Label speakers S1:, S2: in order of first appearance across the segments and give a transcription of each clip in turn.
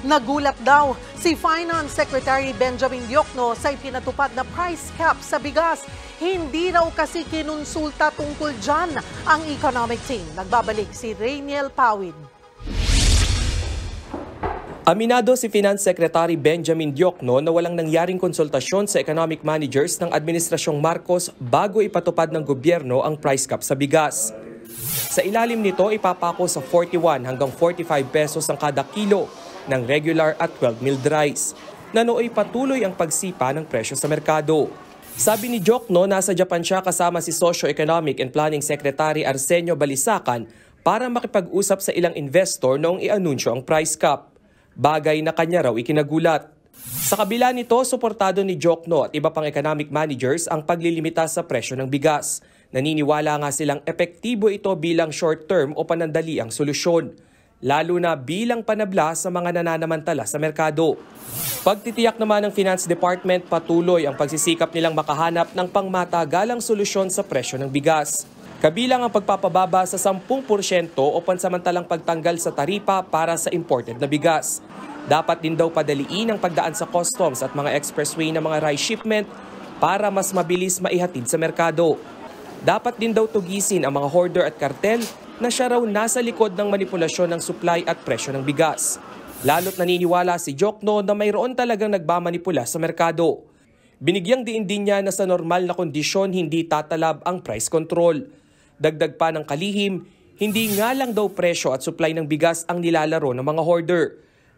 S1: Nagulat daw si Finance Secretary Benjamin Diokno sa ipinatupad na price cap sa bigas. Hindi raw kasi kinonsulta tungkol dyan ang economic team. Nagbabalik si Rainiel Pawid.
S2: Aminado si Finance Secretary Benjamin Diokno na walang nangyaring konsultasyon sa economic managers ng Administrasyong Marcos bago ipatupad ng gobyerno ang price cap sa bigas. Sa ilalim nito, ipapako sa 41 hanggang 45 pesos ang kada kilo ng regular at 12 milled rice, na nooy patuloy ang pagsipa ng presyo sa merkado. Sabi ni Diokno, nasa Japan siya kasama si Socio-Economic and Planning Secretary Arsenio Balisacan para makipag-usap sa ilang investor noong i-anunsyo ang price cap. Bagay na kanya raw ikinagulat. Sa kabila nito, suportado ni Diokno at iba pang economic managers ang paglilimita sa presyo ng bigas. Naniniwala nga silang epektibo ito bilang short-term o panandaliang solusyon, lalo na bilang panabla sa mga nananamantala sa merkado. Pagtitiyak naman ng Finance Department, patuloy ang pagsisikap nilang makahanap ng pangmatagalang solusyon sa presyo ng bigas. Kabilang ang pagpapababa sa 10% o pansamantalang pagtanggal sa taripa para sa imported na bigas. Dapat din daw padaliin ang pagdaan sa customs at mga expressway ng mga rice shipment para mas mabilis maihatid sa merkado. Dapat din daw tugisin ang mga hoarder at kartel na siya raw nasa likod ng manipulasyon ng supply at presyo ng bigas. Lalo't naniniwala si Diokno na mayroon talagang nagmamanipula sa merkado. Binigyang diin din niya na sa normal na kondisyon hindi tatalab ang price control. Dagdag pa ng kalihim, hindi nga lang daw presyo at supply ng bigas ang nilalaro ng mga hoarder.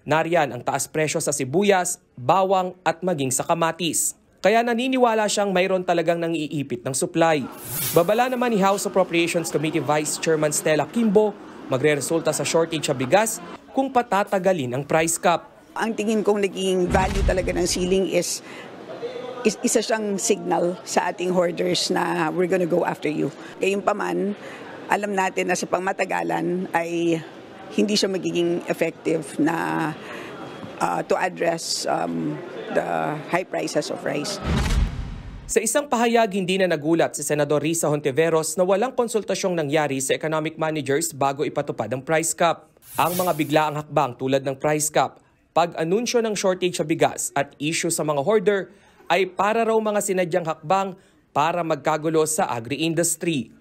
S2: Nariyan ang taas presyo sa sibuyas, bawang at maging sa kamatis. Kaya naniniwala siyang mayroon talagang nangiipit ng supply. Babala naman ni House Appropriations Committee Vice Chairman Stella Kimbo, magre-resulta sa shortage sa bigas kung patatagalin ang price cap.
S3: Ang tingin kong naging value talaga ng ceiling is isa siyang signal sa ating hoarders na we're gonna go after you. Gayunpaman, alam natin na sa pangmatagalan ay hindi siya magiging effective na to address the high prices of rice.
S2: Sa isang pahayag, hindi na nagulat si Senador Risa Hontiveros na walang konsultasyong nangyari sa economic managers bago ipatupad ang price cap. Ang mga biglaang hakbang tulad ng price cap, pag-anunsyo ng shortage sa bigas at issue sa mga hoarder ay para raw mga sinadyang hakbang para magkagulo sa agri-industry.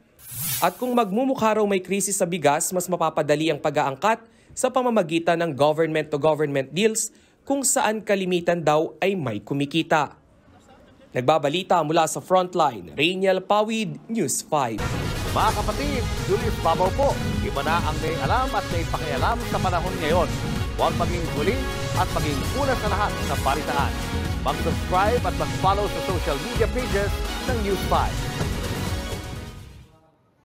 S2: At kung magmumukha raw may krisis sa bigas, mas mapapadali ang pag-aangkat sa pamamagitan ng government-to-government deals kung saan kalimitan daw ay may kumikita. Nagbabalita mula sa Frontline, Rainiel Pawid, News 5.
S4: Mga kapatid, Julius Babaw po. Iba na ang may alam at may pakialam sa panahon ngayon. Huwag maging huli at maging una sa lahat sa balitaan. Mag-subscribe at mag-follow sa social media pages ng News 5.